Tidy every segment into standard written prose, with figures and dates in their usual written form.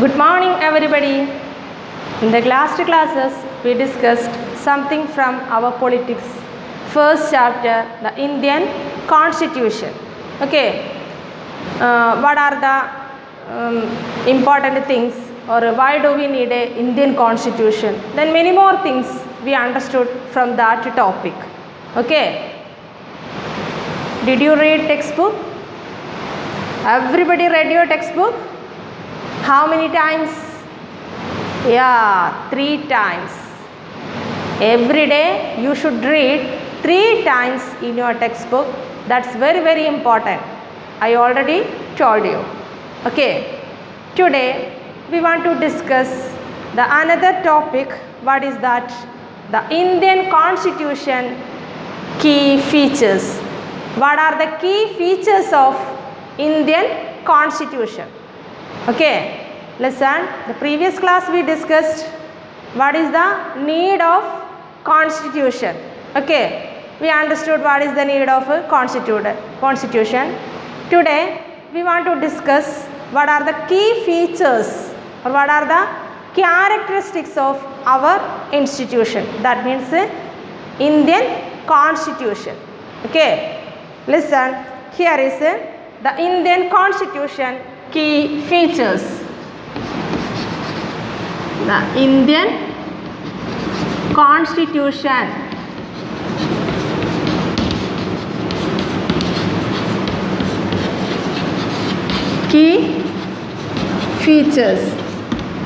Good morning everybody. In the last classes we discussed something from our politics. First chapter, the Indian Constitution. Okay. What are the important things, or why do we need a Indian Constitution? Then many more things we understood from that topic. Okay. Did you read textbook? Everybody read your textbook? How many times? Yeah, 3 times. Every day you should read 3 times in your textbook. That's very, very important. I already told you. Okay. Today we want to discuss the another topic. What is that? The Indian Constitution key features. What are the key features of Indian Constitution? Okay, listen, the previous class we discussed what is the need of constitution. Okay, we understood what is the need of a constitution. Today we want to discuss what are the key features or what are the characteristics of our institution. That means Indian Constitution. Okay, listen, here is the Indian Constitution key features. The Indian Constitution key features.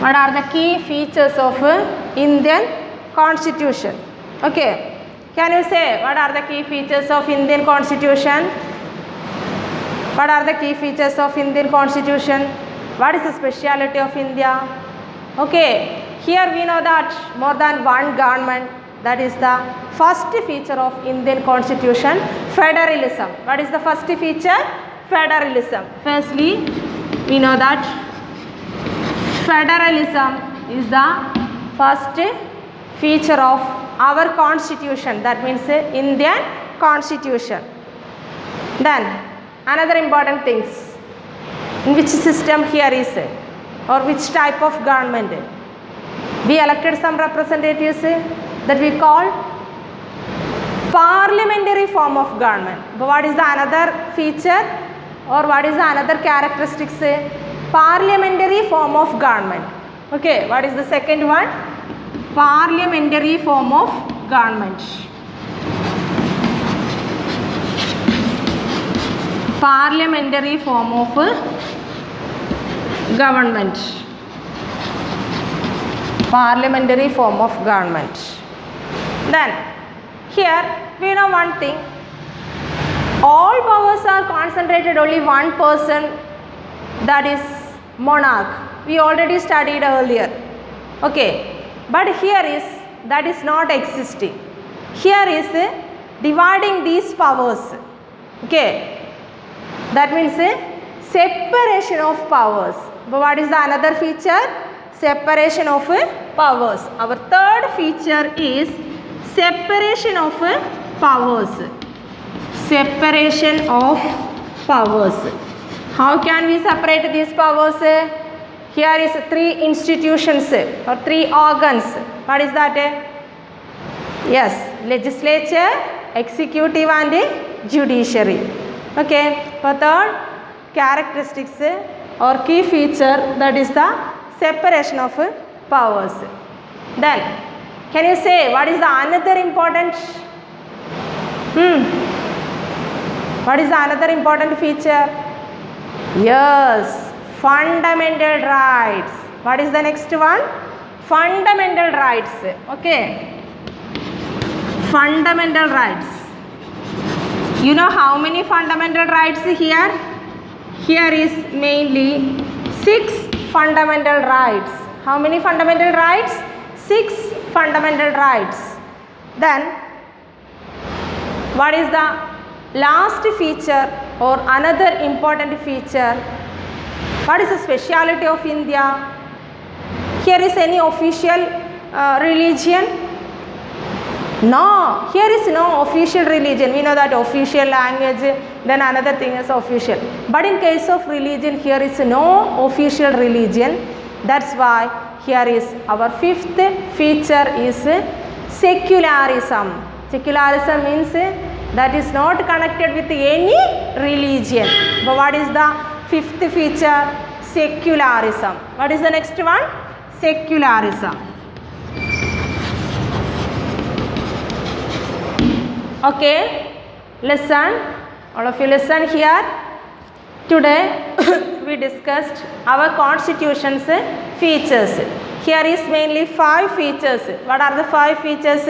What are the key features of Indian Constitution? Okay, can you say what are the key features of Indian Constitution? What are the key features of Indian Constitution? What is the speciality of India? Okay, here we know that more than one government. That is the first feature of Indian Constitution, federalism. What is the first feature? Federalism. Firstly, we know that federalism is the first feature of our constitution. That means Indian Constitution. Then another important things, in which system here is or which type of government. We elected some representatives that we call parliamentary form of government. But what is the another feature or what is the another characteristics? Parliamentary form of government. Okay, what is the second one? Parliamentary form of government. Parliamentary form of government. Parliamentary form of government. Then here we know one thing, all powers are concentrated only one person, that is monarch. We already studied earlier. Okay, but here is that is not existing. Here is dividing these powers. Okay, that means separation of powers. But what is the another feature? Separation of powers. Our third feature is separation of powers. Separation of powers. How can we separate these powers? Here is 3 institutions or 3 organs. What is that? Yes, legislature, executive and judiciary. Okay, for third characteristics or key feature, that is the separation of powers. Then can you say what is the another important what is the another important feature? Yes, fundamental rights. What is the next one? Fundamental rights. Okay, fundamental rights. You know how many fundamental rights here? Here is mainly 6 fundamental rights. How many fundamental rights? 6 fundamental rights. Then what is the last feature or another important feature? What is the speciality of India? Here is any official religion? No, here is no official religion. We know that official language, then another thing is official. But in case of religion, here is no official religion. That's why here is our fifth feature is secularism. Secularism means that is not connected with any religion. But what is the fifth feature? Secularism. What is the next one? Secularism. Okay, listen. All of you listen here. Today we discussed our constitution's features. Here is mainly 5 features. What are the 5 features?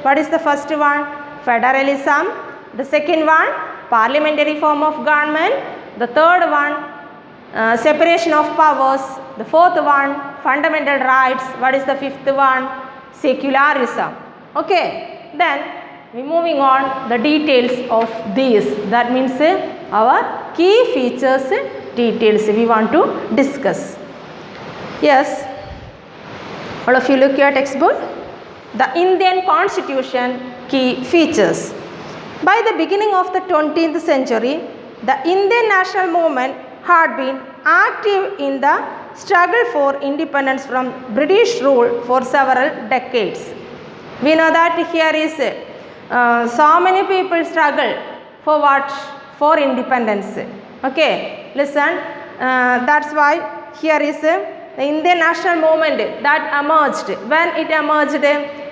What is the first one? Federalism. The second one, parliamentary form of government. The third one, separation of powers. The fourth one, fundamental rights. What is the fifth one? Secularism. Okay, then we moving on the details of these. That means our key features details we want to discuss. Yes, all of you look your textbook. The Indian Constitution key features. By the beginning of the 20th century, the Indian national movement had been active in the struggle for independence from British rule for several decades. We know that here is so many people struggle for what? For independence. Okay, listen, that's why here is the Indian national movement that emerged. When it emerged?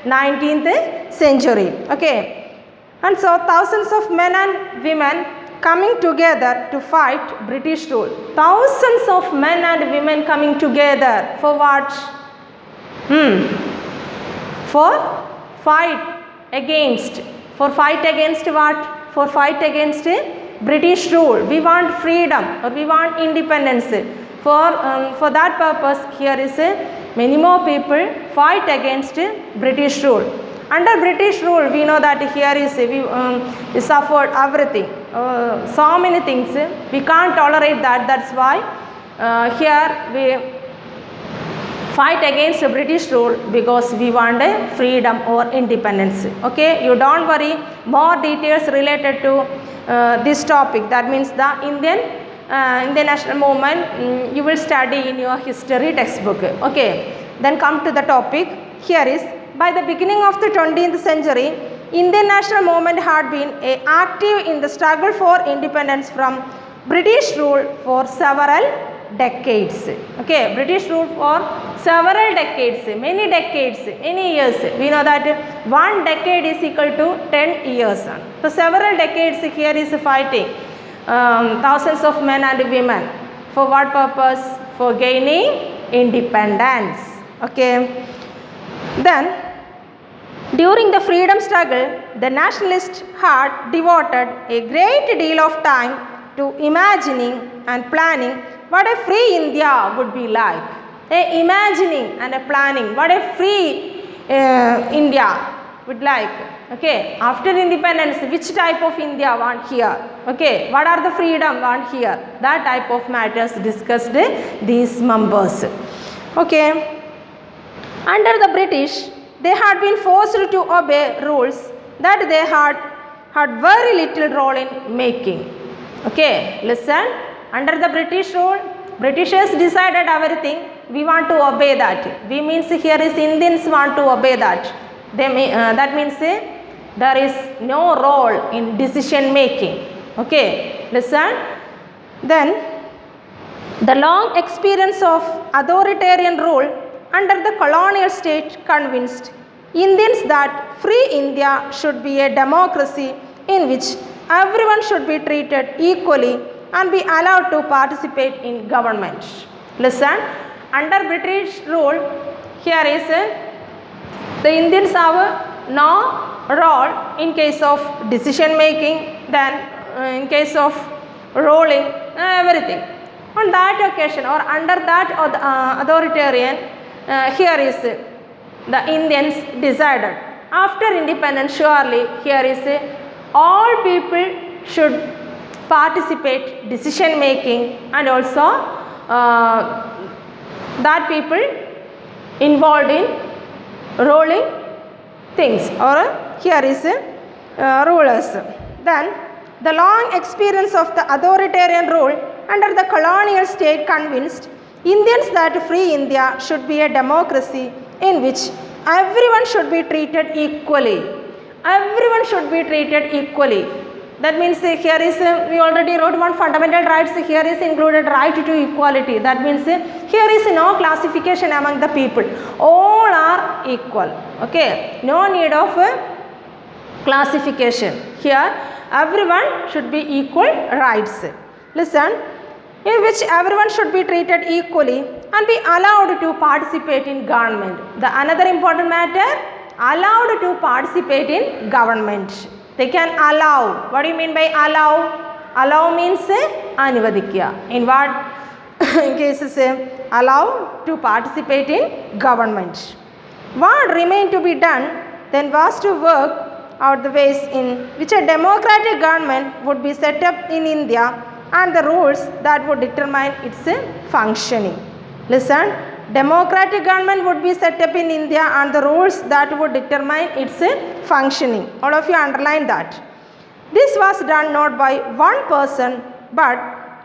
19th century. Okay, and so thousands of men and women coming together to fight British rule. Thousands of men and women coming together for what? For fight against what? For fight against British rule. We want freedom or we want independence. For that purpose, here is many more people fight against British rule. Under British rule, we know that here is we suffered everything, so many things. We can't tolerate that. That's why here we fight against the British rule because we want a freedom or independence. Okay, you don't worry. More details related to this topic. That means the Indian national movement you will study in your history textbook. Okay, then come to the topic. Here is, by the beginning of the 20th century, Indian national movement had been active in the struggle for independence from British rule for several decades. Okay, British rule for several decades, many decades, many years. We know that 1 decade is equal to 10 years. So several decades here is fighting. Thousands of men and women. For what purpose? For gaining independence. Okay. Then, during the freedom struggle, the nationalists had devoted a great deal of time to imagining and planning what a free India would be like. Imagining and planning what a free India would like. Okay, after independence, which type of India want here? Okay, what are the freedom want here? That type of matters discussed these members. Okay. Under the British, they had been forced to obey rules that they had very little role in making. Okay, listen. Under the British rule, Britishers decided everything. We want to obey that. We means here is Indians want to obey that. That means there is no role in decision making. Okay, listen. Then the long experience of authoritarian rule under the colonial state convinced Indians that free India should be a democracy in which everyone should be treated equally and be allowed to participate in government. Listen, under British rule, here is the Indians have no role in case of decision making, then in case of ruling, everything. On that occasion or under that authoritarian, here is the Indians decided. After independence, surely here is all people should participate decision making and also that people involved in ruling things or here is rulers. Then the long experience of the authoritarian rule under the colonial state convinced Indians that free India should be a democracy in which everyone should be treated equally. Everyone should be treated equally. That means here is, we already wrote one fundamental rights, here is included right to equality. That means here is no classification among the people. All are equal. Okay, no need of classification. Here everyone should be equal rights. Listen, in which everyone should be treated equally and be allowed to participate in government. The another important matter, allowed to participate in government. They can allow. What do you mean by allow? Allow means anuvadikya. In what cases? Allow to participate in government. What remained to be done then was to work out the ways in which a democratic government would be set up in India and the rules that would determine its functioning. Listen, democratic government would be set up in India and the rules that would determine its functioning. All of you underline that. This was done not by one person but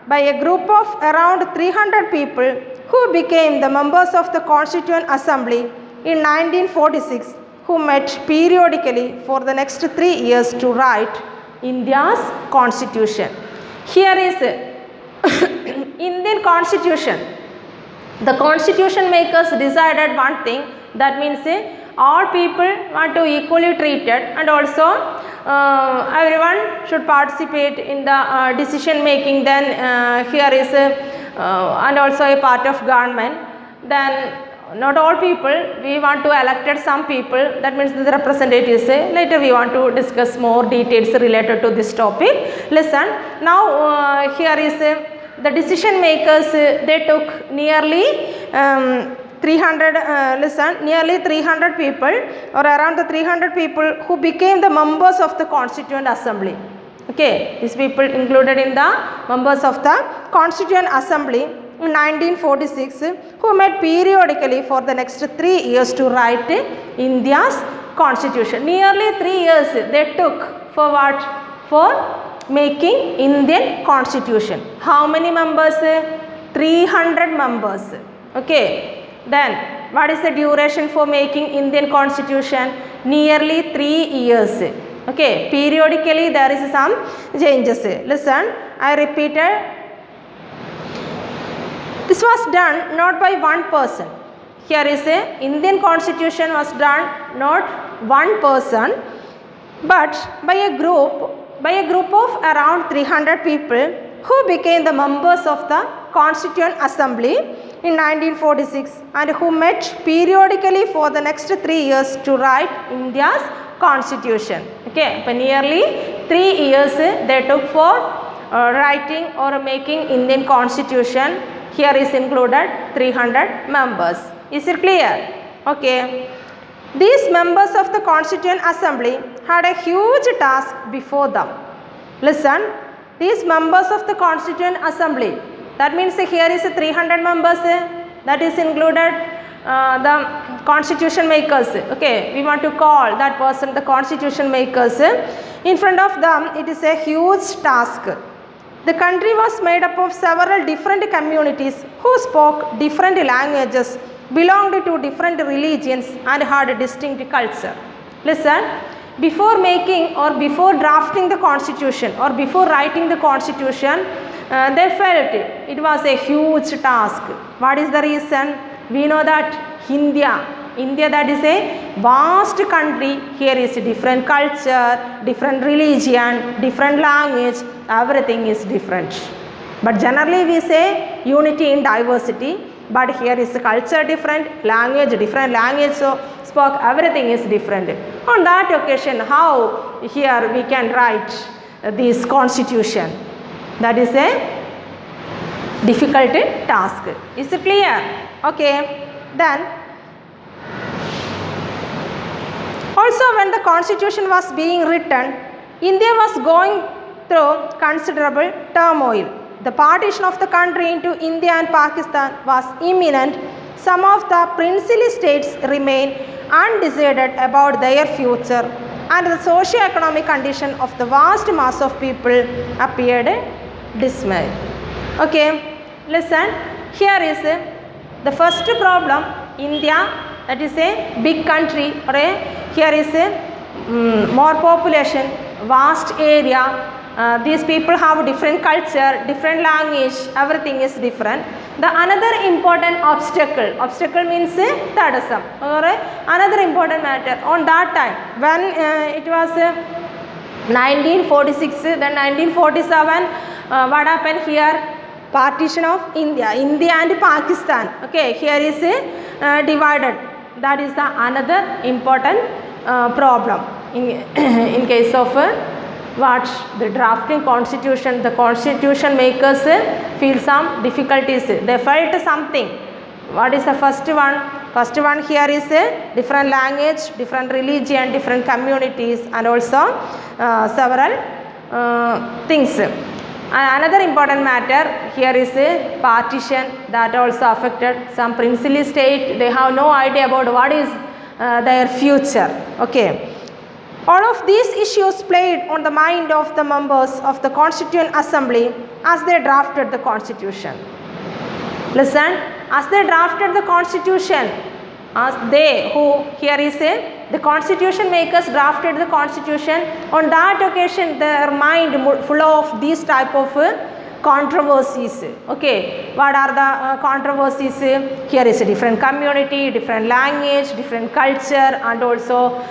by a group of around 300 people who became the members of the Constituent Assembly in 1946, who met periodically for the next 3 years to write India's constitution. Here is Indian constitution. The constitution makers decided one thing, that means all people want to equally treated and also everyone should participate in the decision making. Then here is and also a part of government. Then not all people, we want to elected some people, that means the representatives. Later we want to discuss more details related to this topic. Listen, now here is the decision makers, they took nearly 300 nearly 300 people or around the 300 people who became the members of the Constituent Assembly. Okay, these people included in the members of the Constituent Assembly in 1946, who met periodically for the next 3 years to write India's constitution. Nearly 3 years they took for what? For making Indian constitution. How many members? 300 members. Okay. Then what is the duration for making Indian constitution? Nearly 3 years. Okay. Periodically there is some changes. Listen, I repeated. This was done not by one person. Here is a Indian constitution was done not one person but by a group of around 300 people who became the members of the Constituent Assembly in 1946 and who met periodically for the next 3 years to write India's constitution. Okay, but nearly 3 years they took for writing or making Indian constitution. Here is included 300 members. Is it clear? Okay. These members of the Constituent Assembly had a huge task before them. Listen, these members of the Constituent Assembly, that means here is 300 members, that is included the constitution makers. Okay, we want to call that person the constitution makers. In front of them it is a huge task. The country was made up of several different communities who spoke different languages, belonged to different religions and had a distinct culture. Listen, before making or before drafting the constitution or before writing the constitution, they felt it was a huge task. What is the reason? We know that India that is a vast country. Here is different culture, different religion, different language, everything is different. But generally we say unity in diversity, but here is culture different, different language, so spoke, everything is different. On that occasion, how here we can write this constitution? That is a difficult task. Is it clear? Okay. Then also when the constitution was being written, India was going through considerable turmoil. The partition of the country into India and Pakistan was imminent. Some of the princely states remained undecided about their future and the socio-economic condition of the vast mass of people appeared dismal. Okay, listen, here is the first problem. India, that is a big country, or here is more population, vast area. These people have different culture, different language, everything is different. The another important obstacle means tadasam, or another important matter on that time when it was 1946, then 1947, what happened here? Partition of India and Pakistan. Okay, here is divided. That is the another important problem in case of the drafting constitution. The constitution makers feel some difficulties. They felt something. What is the first one? First one here is different language, different religion, different communities, and also several things. Another important matter here is a partition that also affected some princely state. They have no idea about what is their future. Okay. All of these issues played on the mind of the members of the Constituent Assembly as they drafted the Constitution. Listen, as they drafted the Constitution, the Constitution makers drafted the Constitution. On that occasion, their mind full of these type of controversies. Okay, what are the controversies? Here is a different community, different language, different culture, and also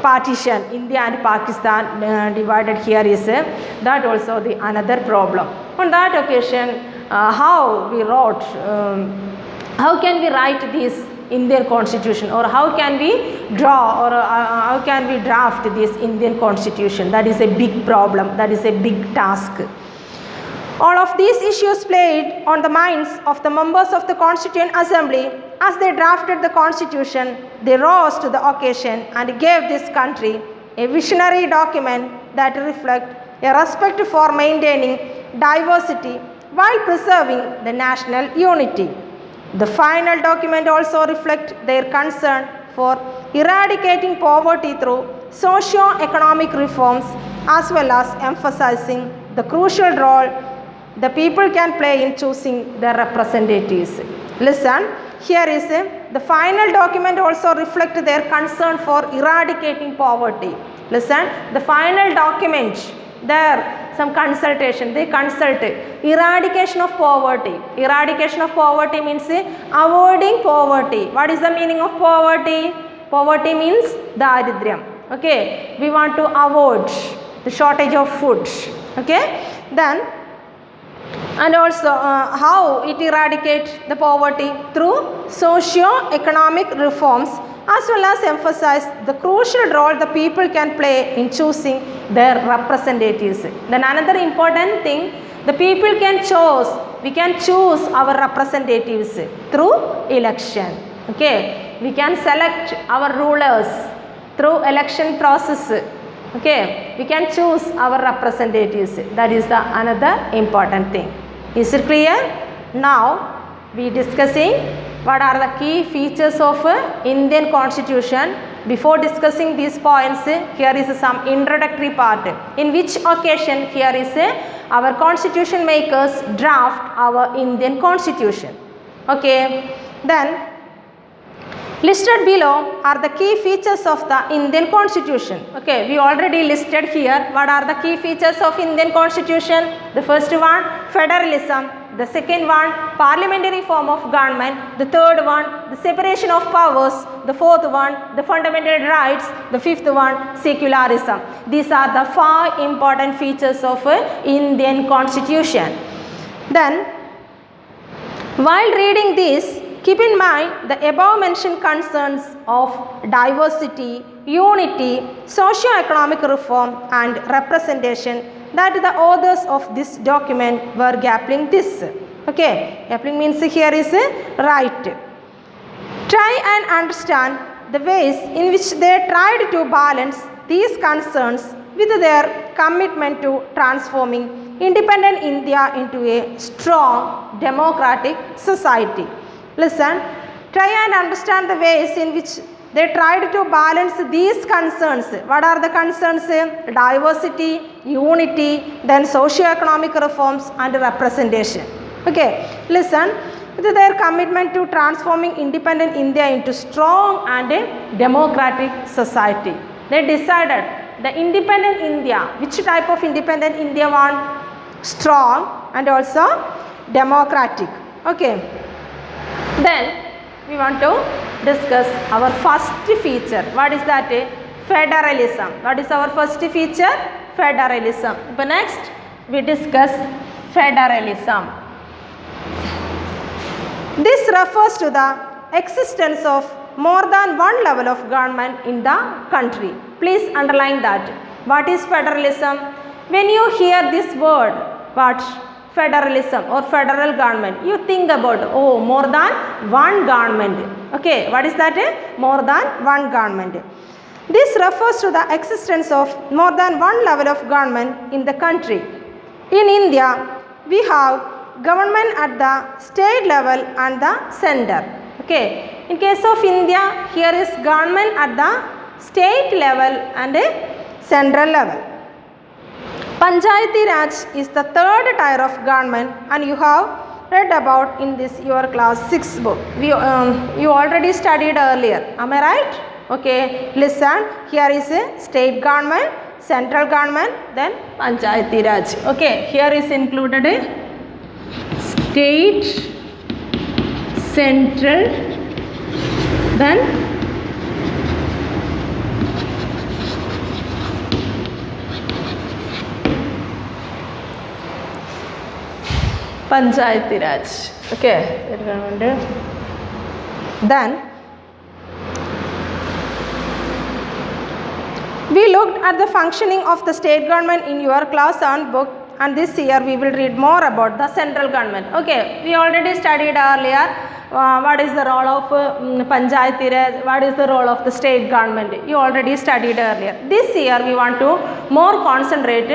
partition. India and Pakistan divided here is that also the another problem. On that occasion, how can we write this Indian Constitution, or how can we draw, or how can we draft this Indian Constitution? That is a big problem, that is a big task. All of these issues played on the minds of the members of the Constituent Assembly as they drafted the Constitution. They rose to the occasion and gave this country a visionary document that reflects a respect for maintaining diversity while preserving the national unity. The final document also reflects their concern for eradicating poverty through socio-economic reforms, as well as emphasizing the crucial role the people can play in choosing their representatives. Listen, here is the final document also reflects their concern for eradicating poverty. Listen, the final document, there some consultation, they consult eradication of poverty. Eradication of poverty means avoiding poverty. What is the meaning of poverty? Poverty means daridryam. Okay, we want to avoid the shortage of food. Okay, then and also how it eradicates the poverty? Through socio-economic reforms, as well as emphasize the crucial role the people can play in choosing their representatives. Then another important thing, the people can choose, we can choose our representatives through election. Okay, we can select our rulers through election process. Okay, we can choose our representatives. That is the another important thing. Is it clear? Now we discussing what are the key features of Indian Constitution. Before discussing these points, here is some introductory part. In which occasion here is our constitution makers draft our Indian Constitution. Okay, then listed below are the key features of the Indian Constitution. Okay, we already listed here what are the key features of Indian Constitution. The first one, federalism. The second one, parliamentary form of government. The third one, the separation of powers. The fourth one, the fundamental rights. The fifth one, secularism. These are the 5 important features of Indian Constitution. Then, while reading this, keep in mind the above mentioned concerns of diversity, unity, socio-economic reform, and representation that the authors of this document were grappling this. Okay, grappling means here is right. Try and understand the ways in which they tried to balance these concerns with their commitment to transforming independent India into a strong democratic society. Listen, try and understand the ways in which they tried to balance these concerns. What are the concerns? Diversity, unity, then socio-economic reforms and representation. Okay, listen. With their commitment to transforming independent India into strong and a democratic society, they decided the independent India. Which type of independent India want? Strong and also democratic. Okay. Then we want to discuss our first feature. What is that? Federalism. What is our first feature? Federalism. But next we discuss federalism. This refers to the existence of more than one level of government in the country. Please underline that. What is federalism? When you hear this word, what? Federalism or federal government, you think about, oh, more than one government. Okay, what is that? More than one government. This refers to the existence of more than one level of government in the country. In India, we have government at the state level and the center. Okay, in case of India, here is government at the state level and a central level. Panchayati Raj is the third tier of government, and you have read about in this your class 6 book. You already studied earlier. Am I right? Okay, listen. Here is a state government, central government, then Panchayati Raj. Okay, here is included a state, central, then Panchayati Raj. Okay, then we looked at the functioning of the state government in your class 7 book, and this year we will read more about the central government. Okay, we already studied earlier what is the role of Panchayati Raj, what is the role of the state government. You already studied earlier. This year we want to more concentrate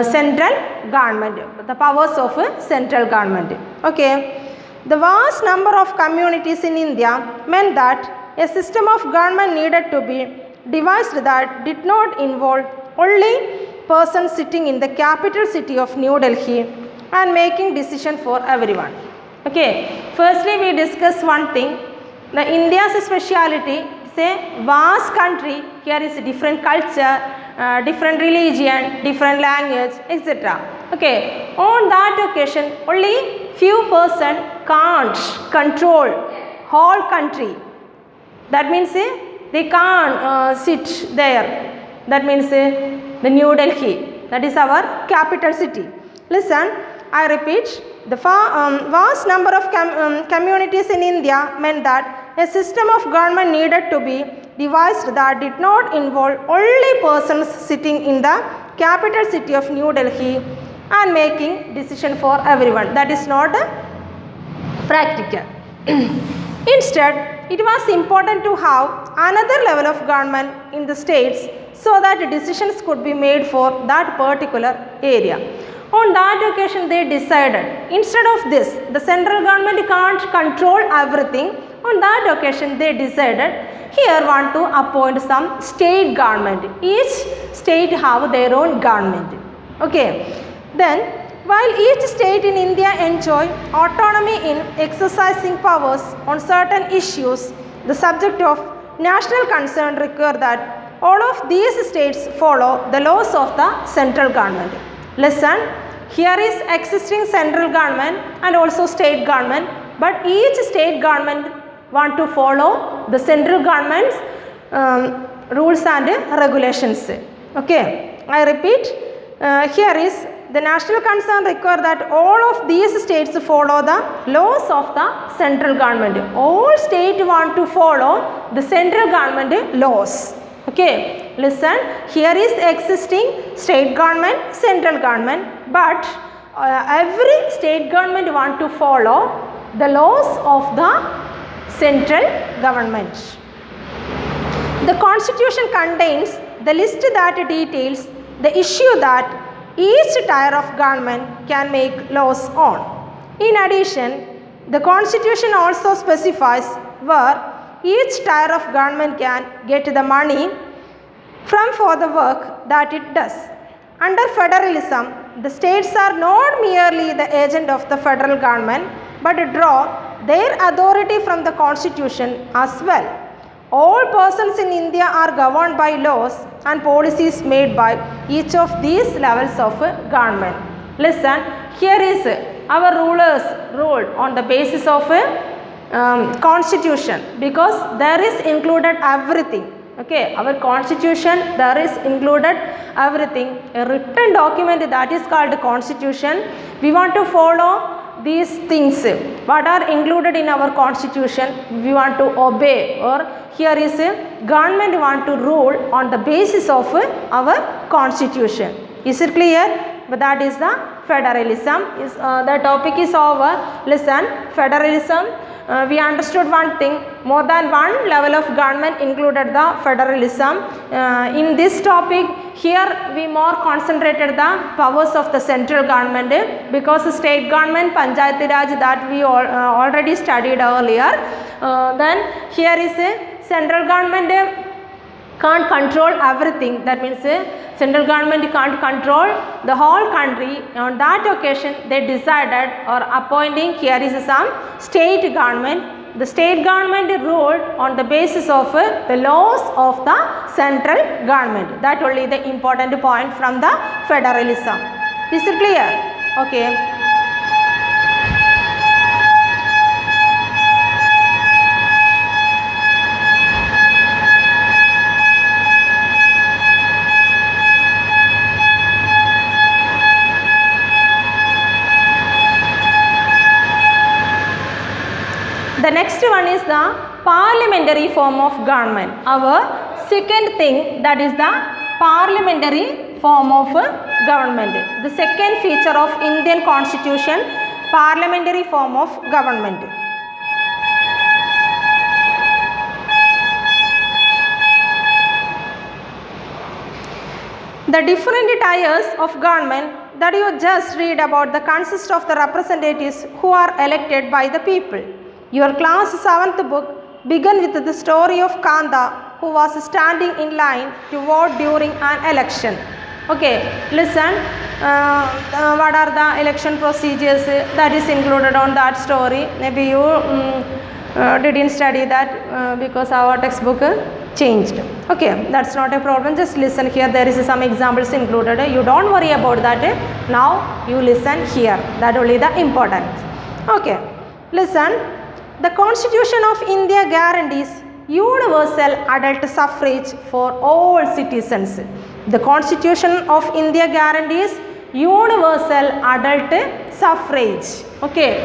central government, the powers of central government. Okay, the vast number of communities in India meant that a system of government needed to be devised that did not involve only persons sitting in the capital city of New Delhi and making decision for everyone. Okay, firstly we discuss one thing. The India's speciality is a vast country. Here is different culture, different religion, different language, etc. Okay, on that occasion only few person can't control whole country. That means they can't sit there. That means the New Delhi, that is our capital city. Listen, I repeat, the vast number of communities in India meant that a system of government needed to be devised that did not involve only persons sitting in the capital city of New Delhi and making decision for everyone. That is not practical. Instead, it was important to have another level of government in the states so that decisions could be made for that particular area. On that occasion they decided, instead of this, the central government can't control everything. On that occasion they decided, here want to appoint some state government. Each state have their own government. Okay. Then while each state in India enjoy autonomy in exercising powers on certain issues, the subject of national concern require that all of these states follow the laws of the central government. Listen, here is existing central government and also state government, but each state government want to follow the central government's rules and regulations. Okay, I repeat, here is the national concern require that all of these states follow the laws of the central government. All states want to follow the central government laws. Okay, listen, here is existing state government, central government, but every state government want to follow the laws of the central government. The constitution contains the list that details the issue that each tier of government can make laws on. In addition, the constitution also specifies where each tier of government can get the money from for the work that it does. Under federalism, the states are not merely the agent of the federal government but draw their authority from the constitution as well. All persons in India are governed by laws and policies made by each of these levels of government. Listen, here is our rulers ruled on the basis of constitution, because there is included everything. Okay, our constitution, there is included everything. A written document that is called constitution. We want to follow these things what are included in our constitution, we want to obey, or here is government want to rule on the basis of our constitution. Is it clear? But that is the federalism. Is the topic is over. Listen, federalism, we understood one thing, more than one level of government included the federalism. In this topic, here we more concentrated the powers of the central government, because state government, Panchayati Raj, that we already studied earlier. Then here is a central government can't control everything. That means central government can't control the whole country. On that occasion, they decided or appointing, here is some state government. The state government ruled on the basis of the laws of the central government. That only the important point from the federalism. Is it clear? Okay. The next one is the parliamentary form of government. Our second thing, that is the parliamentary form of government. The second feature of Indian constitution, parliamentary form of government. The different tiers of government that you just read about the consist of the representatives who are elected by the people. Your class 7th book began with the story of Kanda, who was standing in line to vote during an election. Okay, listen, what are the election procedures that is included on that story. Maybe you didn't study that because our textbook changed. Okay, that's not a problem. Just listen here. There is some examples included. You don't worry about that. Now you listen here. That only the important. Okay, listen. The Constitution of India guarantees universal adult suffrage for all citizens. The Constitution of India guarantees universal adult suffrage. Okay,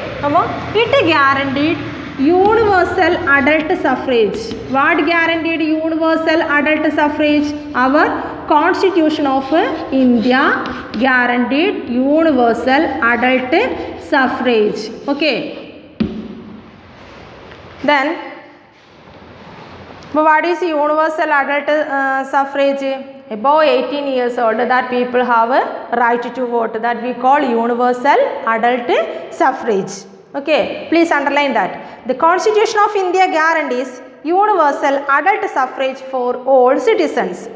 it guaranteed universal adult suffrage. What guaranteed universal adult suffrage? Our Constitution of India guaranteed universal adult suffrage. Okay. Then, what is universal adult suffrage? Above 18 years old, that people have a right to vote. That we call universal adult suffrage. Okay, please underline that. The Constitution of India guarantees universal adult suffrage for all citizens.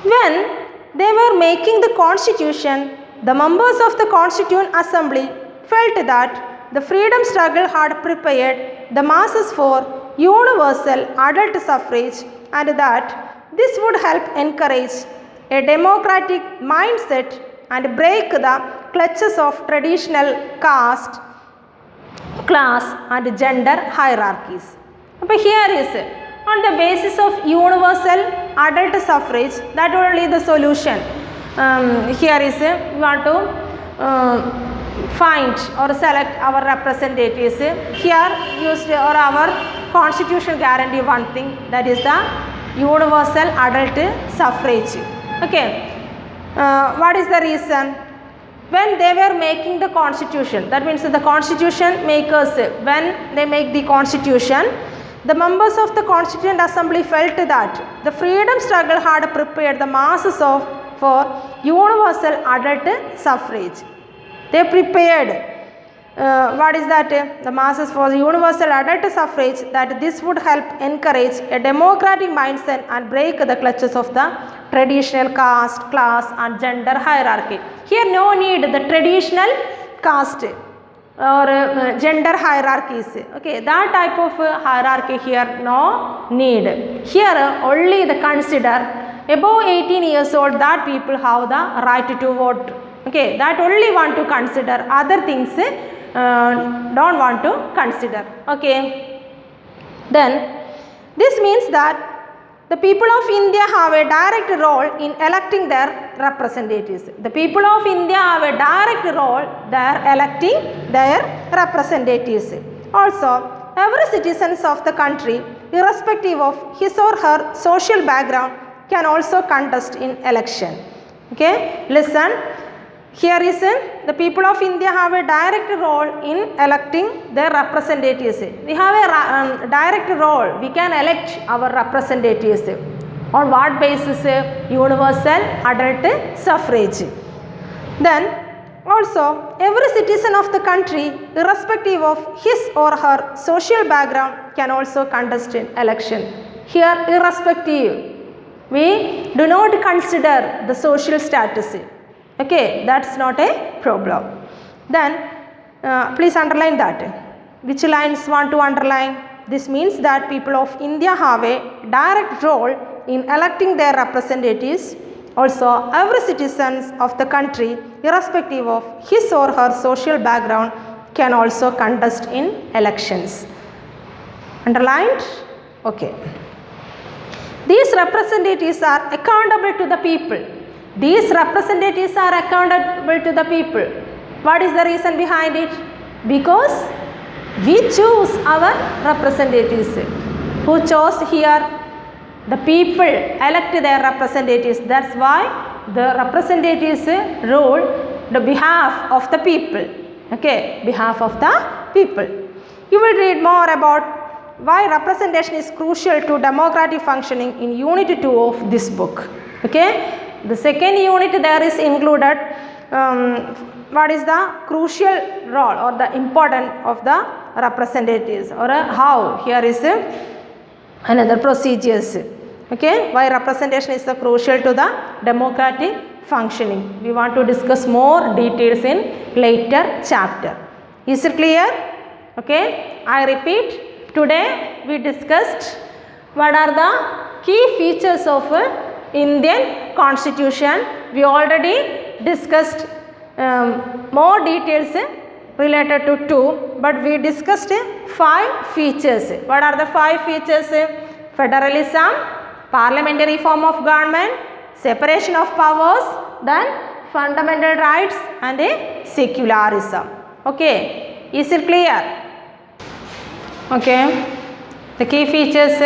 When they were making the Constitution, the members of the Constituent Assembly felt that the freedom struggle had prepared the masses for universal adult suffrage, and that this would help encourage a democratic mindset and break the clutches of traditional caste, class and gender hierarchies. But here is on the basis of universal adult suffrage, that only the solution. Here is we want to find or select our representatives. Here used or our constitution guarantee one thing, that is the universal adult suffrage. Okay, what is the reason? When they were making the constitution, that means the constitution makers, when they make the constitution, the members of the Constituent Assembly felt that the freedom struggle had prepared the masses for universal adult suffrage. They prepared what is that? The masses for universal adult suffrage, that this would help encourage a democratic mindset and break the clutches of the traditional caste, class and gender hierarchy. Here no need the traditional caste or gender hierarchies. Okay, that type of hierarchy here no need. Here only the consider above 18 years old that people have the right to vote. Okay, that only want to consider, other things don't want to consider. Okay, then this means that the people of India have a direct role in electing their representatives. The people of India have a direct role in electing their representatives. Also, every citizen of the country, irrespective of his or her social background, can also contest in election. Okay, listen. Here is the people of India have a direct role in electing their representatives. We have a direct role. We can elect our representatives. On what basis? Universal adult suffrage. Then also every citizen of the country, irrespective of his or her social background, can also contest in election. Here irrespective. We do not consider the social status. Okay, that's not a problem. Then please underline that. Which lines want to underline? This means that people of India have a direct role in electing their representatives. Also, every citizen of the country, irrespective of his or her social background, can also contest in elections. Underlined? Okay. These representatives are accountable to the people. These representatives are accountable to the people. What is the reason behind it? Because we choose our representatives. Who chose here? The people elect their representatives. That's why the representatives rule the behalf of the people. Okay, behalf of the people. You will read more about why representation is crucial to democratic functioning in unit 2 of this book. Okay. The second unit there is included what is the crucial role or the importance of the representatives, or how. Here is another procedures. Okay, why representation is crucial to the democratic functioning. We want to discuss more details in later chapter. Is it clear? Okay, I repeat, today we discussed what are the key features of Indian Constitution. We already discussed more details related to 2, but we discussed 5 features. What are the 5 features? Federalism, parliamentary form of government, separation of powers, then fundamental rights and secularism. Okay, is it clear? Okay, the key features.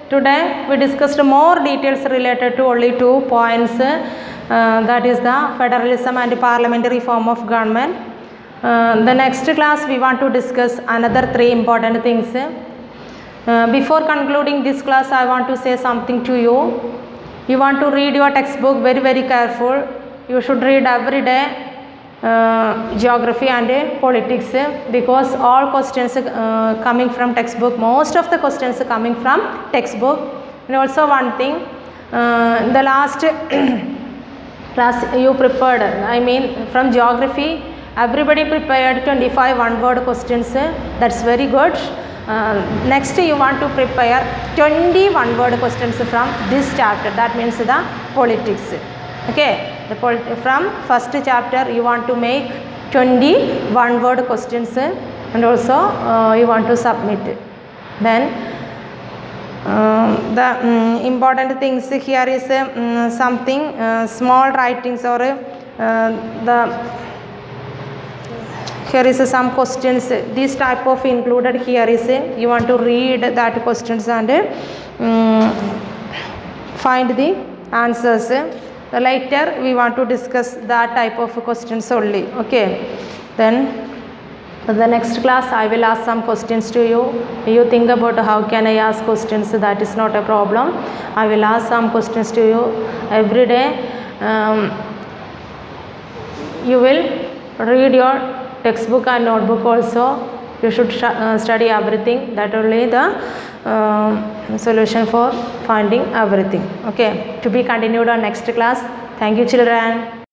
Today we discussed more details related to only 2 points, that is the federalism and parliamentary form of government. The next class we want to discuss another 3 important things. Before concluding this class, I want to say something to you. You want to read your textbook very careful. You should read every day geography and politics, because all questions coming from textbook, most of the questions coming from textbook. And also one thing, the last class you prepared, I mean from geography everybody prepared 25 one-word questions. That's very good. Next you want to prepare 20 one-word questions from this chapter, that means the politics. Okay, from first chapter you want to make 20 one-word questions, and also you want to submit. Then the important things here is something small writings, or here is some questions. This type of included here is you want to read that questions and find the answers. Later we want to discuss that type of questions only. Okay, then the next class I will ask some questions to you. You think about how can I ask questions, that is not a problem. I will ask some questions to you every day. You will read your textbook and notebook also. You should study everything. That only the solution for finding everything. Okay, to be continued on next class. Thank you, children.